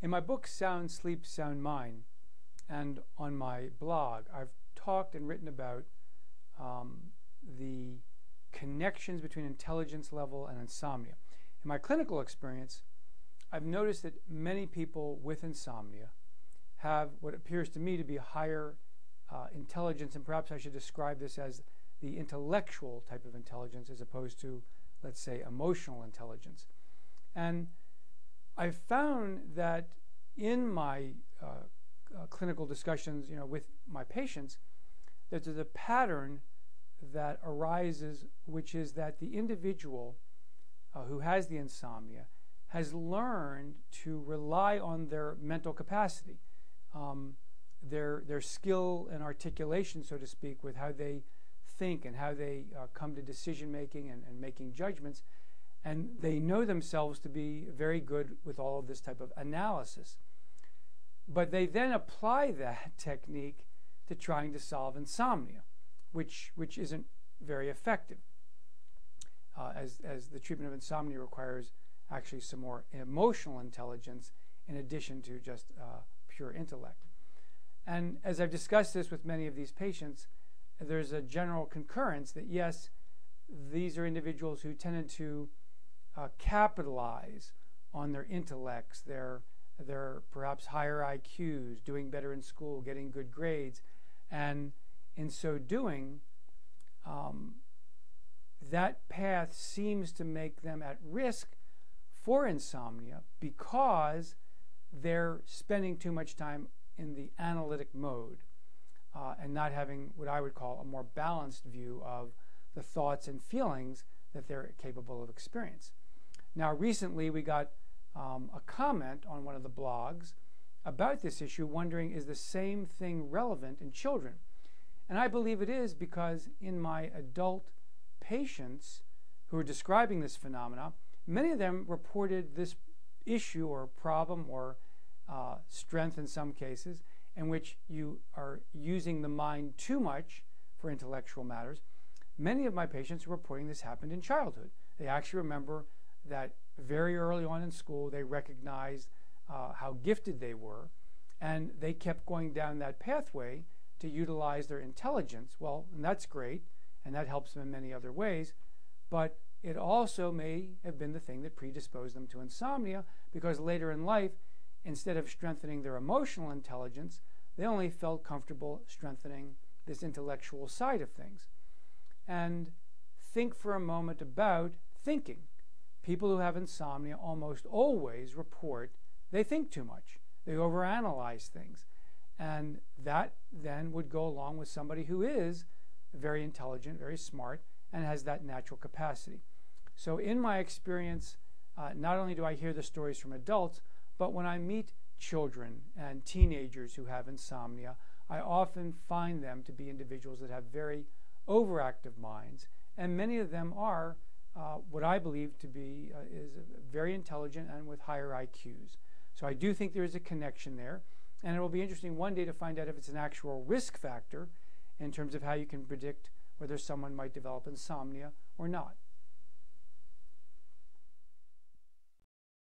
In my book, Sound Sleep, Sound Mind, and on my blog, I've talked and written about the connections between intelligence level and insomnia. In my clinical experience, I've noticed that many people with insomnia have what appears to me to be higher intelligence, and perhaps I should describe this as the intellectual type of intelligence as opposed to, let's say, emotional intelligence. And I've found that in my clinical discussions, with my patients, that there's a pattern that arises, which is that the individual who has the insomnia has learned to rely on their mental capacity, their skill and articulation, so to speak, with how they think and how they come to decision making and making judgments. And they know themselves to be very good with all of this type of analysis. But they then apply that technique to trying to solve insomnia, which isn't very effective, as the treatment of insomnia requires actually some more emotional intelligence in addition to just pure intellect. And as I've discussed this with many of these patients, there's a general concurrence that yes, these are individuals who tended to capitalize on their intellects, their perhaps higher IQs, doing better in school, getting good grades, and in so doing, that path seems to make them at risk for insomnia because they're spending too much time in the analytic mode and not having what I would call a more balanced view of the thoughts and feelings that they're capable of experience. Now, recently we got a comment on one of the blogs about this issue, wondering, is the same thing relevant in children? And I believe it is, because in my adult patients who are describing this phenomena, many of them reported this issue or problem or strength in some cases in which you are using the mind too much for intellectual matters. Many of my patients are reporting this happened in childhood. They actually remember that very early on in school they recognized how gifted they were, and they kept going down that pathway to utilize their intelligence. Well, and that's great, and that helps them in many other ways, but it also may have been the thing that predisposed them to insomnia, because later in life, instead of strengthening their emotional intelligence, they only felt comfortable strengthening this intellectual side of things. And think for a moment about thinking. People who have insomnia almost always report they think too much. They overanalyze things. And that then would go along with somebody who is very intelligent, very smart, and has that natural capacity. So in my experience, not only do I hear the stories from adults, but when I meet children and teenagers who have insomnia, I often find them to be individuals that have very overactive minds, and many of them are what I believe to be is very intelligent and with higher IQs. So I do think there is a connection there, and it will be interesting one day to find out if it's an actual risk factor in terms of how you can predict whether someone might develop insomnia or not.